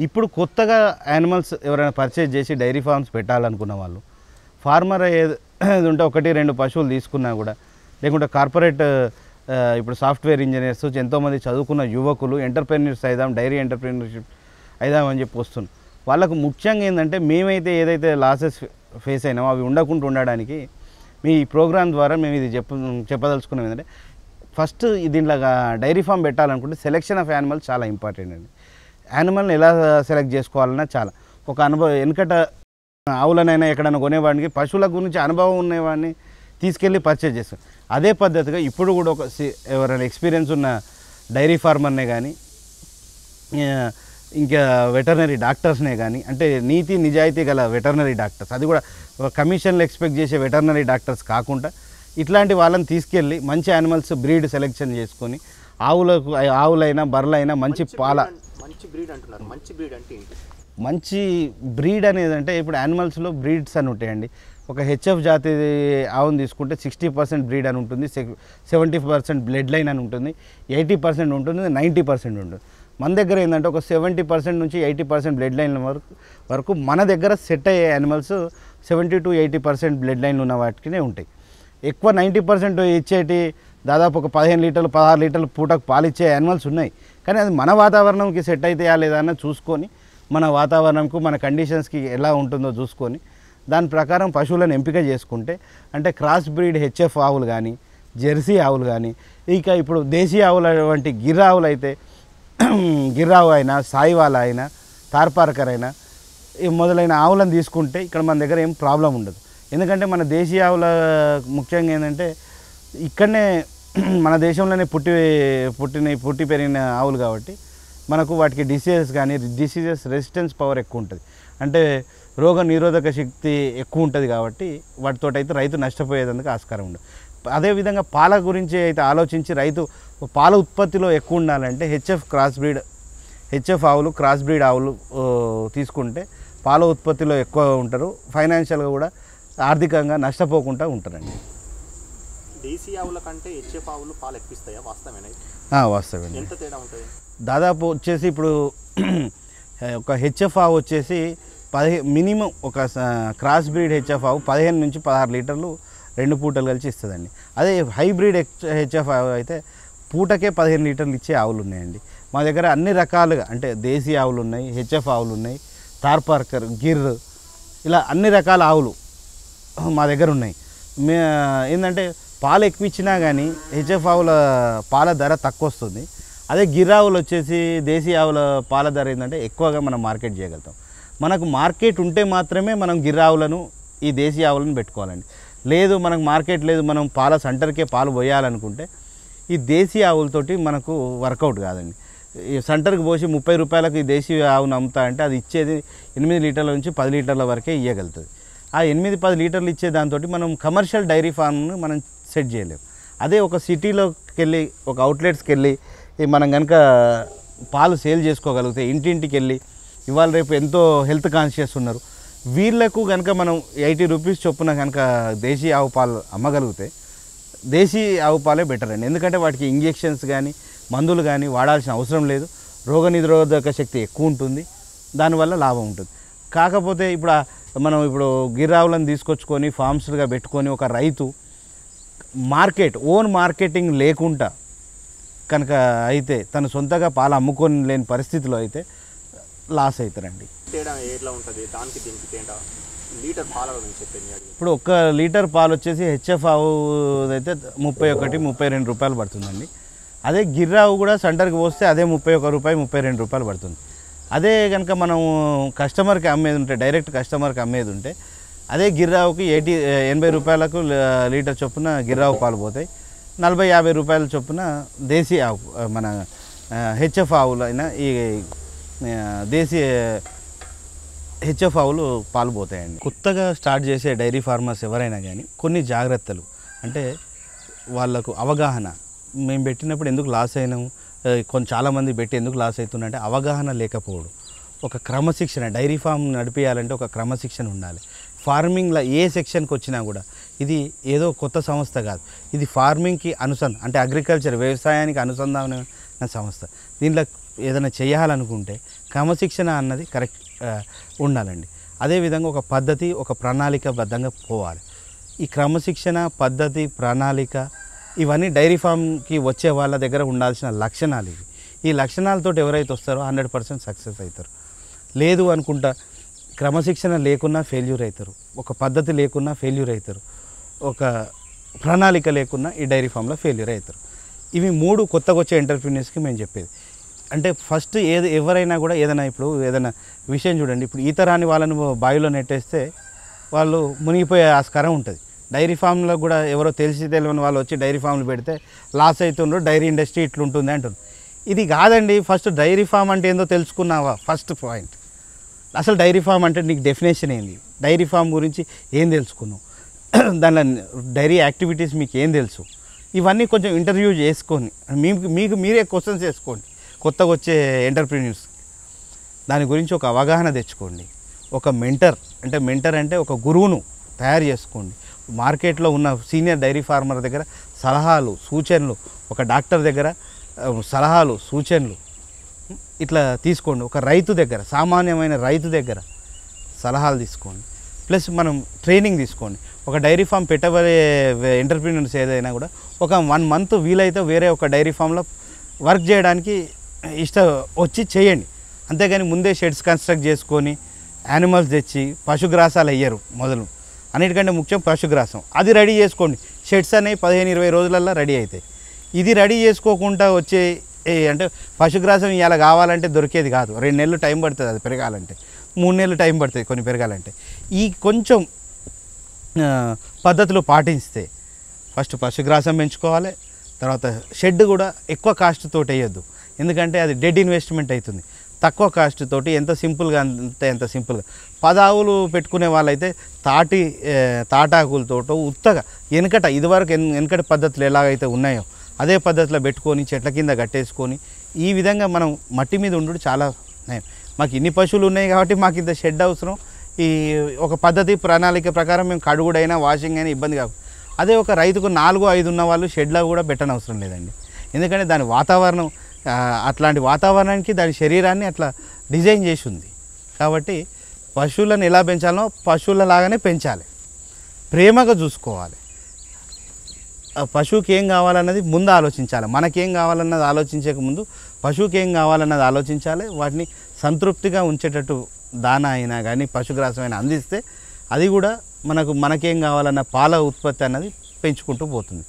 ఇప్పుడు కొత్తగా యానిమల్స్ ఎవరైనా పర్చేజ్ చేసి డైరీ ఫార్మ్స్ పెట్టాలనుకున్న వాళ్ళు ఫార్మర్ ఏది ఉంటే 1-2 పశువులు తీసుకున్నా కూడా లేకుంటే కార్పొరేట్ ఇప్పుడు సాఫ్ట్వేర్ ఇంజనీర్స్ ఎంతోమంది చదువుకున్న యువకులు ఎంటర్ప్రెన్యూర్స్ అయిదాం డైరీ ఎంటర్ప్రెన్యూర్షిప్ అయిదామని చెప్పి వస్తున్నాం. వాళ్ళకు ముఖ్యంగా ఏంటంటే మేమైతే ఏదైతే లాసెస్ ఫేస్ అయినామో అవి ఉండకుండా ఉండడానికి మీ ప్రోగ్రామ్ ద్వారా మేము ఇది చెప్పదలుచుకున్నాం. ఏంటంటే ఫస్ట్ దీంట్లో డైరీ ఫామ్ పెట్టాలనుకుంటే సెలెక్షన్ ఆఫ్ యానిమల్స్ చాలా ఇంపార్టెంట్ అండి. యానిమల్ని ఎలా సెలెక్ట్ చేసుకోవాలన్నా చాలా ఒక అనుభవం వెనకట ఆవులనైనా ఎక్కడైనా కొనేవాడికి పశువుల గురించి అనుభవం ఉన్నవాడిని తీసుకెళ్ళి పర్చేజ్ చేస్తాం. అదే పద్ధతిగా ఇప్పుడు కూడా ఎవరైనా ఎక్స్పీరియన్స్ ఉన్న డైరీ ఫార్మర్నే కానీ ఇంకా వెటర్నరీ డాక్టర్స్నే కానీ అంటే నీతి నిజాయితీ గల వెటర్నరీ డాక్టర్స్, అది కూడా కమిషన్లు ఎక్స్పెక్ట్ చేసే వెటర్నరీ డాక్టర్స్ కాకుండా ఇట్లాంటి వాళ్ళని తీసుకెళ్ళి మంచి యానిమల్స్ బ్రీడ్ సెలెక్షన్ చేసుకొని ఆవులైనా బర్రెలైనా మంచి బ్రీడ్ అంటున్నారు. మంచి బ్రీడ్ అంటే ఏంటి? మంచి బ్రీడ్ అనేది అంటే ఇప్పుడు యానిమల్స్లో బ్రీడ్స్ అని ఉంటాయండి. ఒక హెచ్ఎఫ్ జాతి ఆవును తీసుకుంటే 60% బ్రీడ్ అని ఉంటుంది, 70% బ్లడ్ లైన్ అని ఉంటుంది, 80% ఉంటుంది, 90% ఉంటుంది. మన దగ్గర ఏంటంటే ఒక 70% నుంచి 80% బ్లడ్ లైన్ వరకు మన దగ్గర సెట్ అయ్యే యానిమల్స్ 70 to 80% బ్లడ్ లైన్లు ఉన్న వాటికినే ఉంటాయి. ఎక్కువ 90% ఇచ్చేటి దాదాపు ఒక 15 లీటర్లు 16 లీటర్లు పూటకు పాలిచ్చే యానిమల్స్ ఉన్నాయి. కానీ అది మన వాతావరణంకి సెట్ అవుతాయా లేదా అన్న చూసుకొని మన వాతావరణంకు మన కండిషన్స్కి ఎలా ఉంటుందో చూసుకొని దాని ప్రకారం పశువులను ఎంపిక చేసుకుంటే అంటే క్రాస్ బ్రీడ్ హెచ్ఎఫ్ ఆవులు కానీ జెర్సీ ఆవులు కానీ ఇక ఇప్పుడు దేశీ ఆవుల వంటి గిర్రా ఆవులు అయితే గిర్రావు అయినా సాయివాల అయినా తార్పార్కర్ అయినా మొదలైన ఆవులను తీసుకుంటే ఇక్కడ మన దగ్గర ఏం ప్రాబ్లం ఉండదు. ఎందుకంటే మన దేశీ ఆవుల ముఖ్యంగా ఏంటంటే ఇక్కడనే మన దేశంలోనే పుట్టి పెరిగిన ఆవులు కాబట్టి మనకు వాటికి డిసీజెస్ రెసిస్టెన్స్ పవర్ ఎక్కువ ఉంటుంది. అంటే రోగ నిరోధక శక్తి ఎక్కువ ఉంటుంది కాబట్టి వాటితో అయితే రైతు నష్టపోయేందుకు ఆస్కారం ఉండదు. అదేవిధంగా పాల గురించి అయితే ఆలోచించి రైతు పాల ఉత్పత్తిలో ఎక్కువ ఉండాలంటే హెచ్ఎఫ్ ఆవులు క్రాస్ బ్రీడ్ ఆవులు తీసుకుంటే పాల ఉత్పత్తిలో ఎక్కువ ఉంటారు, ఫైనాన్షియల్గా కూడా ఆర్థికంగా నష్టపోకుండా ఉంటారండి. దేశీ ఆవుల కంటే హెచ్ఎఫ్ ఆవులు పాలు ఎక్కువ వాస్తవేనా? వాస్తవేనా. ఎంత తేడా ఉంటుంది? దాదాపు వచ్చేసి ఇప్పుడు ఒక హెచ్ఎఫ్ ఆవు వచ్చేసి మినిమం ఒక క్రాస్ బ్రీడ్ హెచ్ఎఫ్ ఆవు 15 నుంచి 16 లీటర్లు 2 పూటలు కలిసి ఇస్తుందండి. అదే హైబ్రిడ్ హెచ్ఎఫ్ ఆవు అయితే పూటకే 15 లీటర్లు ఇచ్చే ఆవులు ఉన్నాయండి మా దగ్గర. అన్ని రకాలుగా అంటే దేశీ ఆవులు ఉన్నాయి, హెచ్ఎఫ్ ఆవులు ఉన్నాయి, తార్పార్కర్, గిర్, ఇలా అన్ని రకాల ఆవులు మా దగ్గర ఉన్నాయి. ఏంటంటే పాలు ఎక్కువ ఇచ్చినా కానీ హెచ్ఎఫ్ ఆవుల పాల ధర తక్కువ వస్తుంది. అదే గిర్రావులు వచ్చేసి దేశీ ఆవుల పాల ధర ఏంటంటే ఎక్కువగా మనం మార్కెట్ చేయగలుగుతాం. మనకు మార్కెట్ ఉంటే మాత్రమే మనం గిర్రావులను ఈ దేశీ ఆవులను పెట్టుకోవాలండి. లేదు మనకు మార్కెట్ లేదు, మనం పాల సెంటర్కే పాలు పోయాలనుకుంటే ఈ దేశీ ఆవులతోటి మనకు వర్కౌట్ కాదండి. ఈ సెంటర్కి పోసి 30 రూపాయలకు ఈ దేశీ ఆవును అమ్ముతా అంటే అది ఇచ్చేది 8 లీటర్ల నుంచి 10 లీటర్ల వరకే ఇవ్వగలుగుతుంది. ఆ 8-10 లీటర్లు ఇచ్చే దాంతో మనం కమర్షియల్ డైరీ ఫార్మ్ను మనం సెట్ చేయలేము. అదే ఒక సిటీలోకి వెళ్ళి ఒక అవుట్లెట్స్కి వెళ్ళి మనం కనుక పాలు సేల్ చేసుకోగలిగితే ఇంటింటికి వెళ్ళి ఇవాళ రేపు ఎంతో హెల్త్ కాన్షియస్ ఉన్నారు వీళ్ళకు కనుక మనం 80 రూపీస్ చొప్పున కనుక దేశీ ఆవు పాలు అమ్మగలిగితే దేశీ ఆవు పాలే బెటర్ అండి. ఎందుకంటే వాటికి ఇంజెక్షన్స్ కానీ మందులు కానీ వాడాల్సిన అవసరం లేదు, రోగనిరోధక శక్తి ఎక్కువ ఉంటుంది, దానివల్ల లాభం ఉంటుంది. కాకపోతే మనం గిర్రావులను తీసుకొచ్చుకొని ఫార్మ్స్గా పెట్టుకొని ఒక రైతు ఓన్ మార్కెటింగ్ లేకుండా కనుక అయితే తను సొంతగా పాలు అమ్ముకొని లేని పరిస్థితిలో అయితే లాస్ అవుతారండి. తేడా ఎట్లా ఉంటుంది దానికి దీనికి తేడా? లీటర్ పాల గురించి చెప్పండి. ఇప్పుడు 1 లీటర్ పాలు వచ్చేసి హెచ్ఎఫ్ ఆవు అయితే 31-32 రూపాయలు పడుతుందండి. అదే గిర్రావు కూడా సెంటర్కి పోస్తే అదే 31 రూపాయి 32 రూపాయలు పడుతుంది. అదే కనుక మనం కస్టమర్కి అమ్మేది ఉంటే డైరెక్ట్ కస్టమర్కి అమ్మేది ఉంటే అదే గిర్రావుకి 80 రూపాయలకు లీటర్ చొప్పున గిర్రావు పాలు పోతాయి, 40-50 రూపాయల చొప్పున దేశీ ఆవు మన హెచ్ఎఫ్ ఆవులైన ఈ దేశీ హెచ్ఎఫ్ ఆవులు పాలు పోతాయండి. కొత్తగా స్టార్ట్ చేసే డైరీ ఫార్మర్స్ ఎవరైనా కానీ కొన్ని జాగ్రత్తలు అంటే వాళ్ళకు అవగాహన, మేము పెట్టినప్పుడు ఎందుకు లాస్ అయినాము, చాలామంది పెట్టి ఎందుకు లాస్ అవుతుందంటే అవగాహన లేకపోవడం. ఒక క్రమశిక్షణ, డైరీ ఫామ్ నడిపించాలంటే ఒక క్రమశిక్షణ ఉండాలి. ఫార్మింగ్లో ఏ సెక్షన్కి వచ్చినా కూడా ఇది ఏదో కొత్త సంస్థ కాదు, ఇది ఫార్మింగ్కి అంటే అగ్రికల్చర్ వ్యవసాయానికి అనుసంధానమైన సంస్థ. దీంట్లో ఏదైనా చేయాలనుకుంటే క్రమశిక్షణ అన్నది కరెక్ట్ ఉండాలండి. అదేవిధంగా ఒక పద్ధతి, ఒక ప్రణాళికబద్ధంగా పోవాలి. ఈ క్రమశిక్షణ, పద్ధతి, ప్రణాళిక ఇవన్నీ డైరీ ఫామ్కి వచ్చే వాళ్ళ దగ్గర ఉండాల్సిన లక్షణాలు ఇవి. ఈ లక్షణాలతో ఎవరైతే వస్తారో 100% సక్సెస్ అవుతారు. లేదు అనుకుంటా క్రమశిక్షణ లేకున్నా ఫెయిల్యూర్ అవుతారు, ఒక పద్ధతి లేకున్నా ఫెయిల్యూర్ అవుతారు, ఒక ప్రణాళిక లేకున్నా ఈ డైరీ ఫామ్లో ఫెయిల్యూర్ అవుతారు. ఇవి 3 కొత్తగా వచ్చే ఎంటర్‌ప్రెన్యూర్స్కి మేము చెప్పేది. అంటే ఫస్ట్ ఎవరైనా కూడా ఏదైనా విషయం చూడండి. ఇప్పుడు ఈత రాని వాళ్ళని బావిలో నెట్టేస్తే వాళ్ళు మునిగిపోయే ఆస్కారం ఉంటుంది. డైరీ ఫామ్లో కూడా ఎవరో తెలియని వాళ్ళు వచ్చి డైరీ ఫామ్లు పెడితే లాస్ అవుతుండ్రు, డైరీ ఇండస్ట్రీ ఇట్లుంటుంది అంటున్నారు. ఇది కాదండి. ఫస్ట్ డైరీ ఫామ్ అంటే ఏందో తెలుసుకున్నావా? First point. అసలు డైరీ ఫామ్ అంటే నీకు డెఫినేషన్ ఏంది? డైరీ ఫామ్ గురించి ఏం తెలుసుకున్నావు? దానిలో డైరీ యాక్టివిటీస్ మీకు ఏం తెలుసు? ఇవన్నీ కొంచెం ఇంటర్వ్యూ చేసుకొని మీకు మీరే క్వశ్చన్స్ వేసుకోండి. కొత్తగా వచ్చే ఎంటర్‌ప్రెన్యూర్స్ దాని గురించి ఒక అవగాహన తెచ్చుకోండి. ఒక మెంటర్ అంటే ఒక గురువును తయారు చేసుకోండి. మార్కెట్లో ఉన్న సీనియర్ డైరీ ఫార్మర్ దగ్గర సలహాలు, సూచనలు, ఒక డాక్టర్ దగ్గర సలహాలు, సూచనలు ఇట్లా తీసుకోండి. ఒక రైతు దగ్గర, సామాన్యమైన రైతు దగ్గర సలహాలు తీసుకోండి. ప్లస్ మనం ట్రైనింగ్ తీసుకోండి. ఒక డైరీ ఫామ్ పెట్టబోయే ఎంటర్‌ప్రెన్యూర్స్ ఏదైనా కూడా ఒక 1 మంత్ వీలైతే వేరే ఒక డైరీ ఫామ్లో వర్క్ చేయడానికి వచ్చి చేయండి. అంతేగాని ముందే షెడ్స్ కన్స్ట్రక్ట్ చేసుకొని యానిమల్స్ తెచ్చి పశుగ్రాసాలు వేయరు. మొదలు అన్నిటికంటే ముఖ్యం పశుగ్రాసం. అది రెడీ చేసుకోండి. షెడ్స్ అనేవి 15-20 రోజులల్లో రెడీ అవుతాయి. ఇది రెడీ చేసుకోకుండా వచ్చే అంటే పశుగ్రాసం ఇలా కావాలంటే దొరికేది కాదు. 2 నెలలు టైం పడుతుంది అది పెరగాలంటే, 3 నెలలు టైం పడుతుంది కొన్ని పెరగాలంటే. ఈ కొంచెం పద్ధతులు పాటిస్తే ఫస్ట్ పశుగ్రాసం పెంచుకోవాలి. తర్వాత షెడ్ కూడా ఎక్కువ కాస్ట్ తోటి వేయొద్దు, ఎందుకంటే అది డెడ్ ఇన్వెస్ట్మెంట్ అవుతుంది. తక్కువ కాస్ట్ తోటి ఎంత సింపుల్గా అంటే ఎంత సింపుల్గా 10 ఆవులు పెట్టుకునే వాళ్ళైతే తాటాకులతోటో ఉత్తగా ఇదివరకు వెనకటి పద్ధతులు ఎలాగైతే ఉన్నాయో అదే పద్ధతిలో పెట్టుకొని చెట్ల కింద కట్టేసుకొని ఈ విధంగా మనం మట్టి మీద ఉండు చాలా నయం. మాకు ఇన్ని పశువులు ఉన్నాయి కాబట్టి మాకు ఇంత షెడ్ అవసరం. ఈ ఒక పద్ధతి ప్రణాళిక ప్రకారం మేము కడుగుడైనా వాషింగ్ అయినా ఇబ్బంది కాదు. అదే ఒక రైతుకు 4-5 ఉన్న వాళ్ళు షెడ్లో కూడా పెట్టనవసరం లేదండి. ఎందుకంటే దాని వాతావరణం అట్లాంటి వాతావరణానికి దాని శరీరాన్ని అట్లా డిజైన్ చేసి ఉంది. కాబట్టి పశువులను ఎలా పెంచాలో పశువులలాగానే పెంచాలి, ప్రేమగా చూసుకోవాలి. పశువుకి ఏం కావాలన్నది ముందు ఆలోచించాలి. మనకేం కావాలన్నది ఆలోచించక ముందు పశువుకి ఏం కావాలన్నది ఆలోచించాలి. వాటిని సంతృప్తిగా ఉంచేటట్టు దానా అయినా కానీ పశుగ్రాసం అయినా అందిస్తే అది కూడా మనకేం కావాలన్న పాల ఉత్పత్తి అన్నది పెంచుకుంటూ పోతుంది.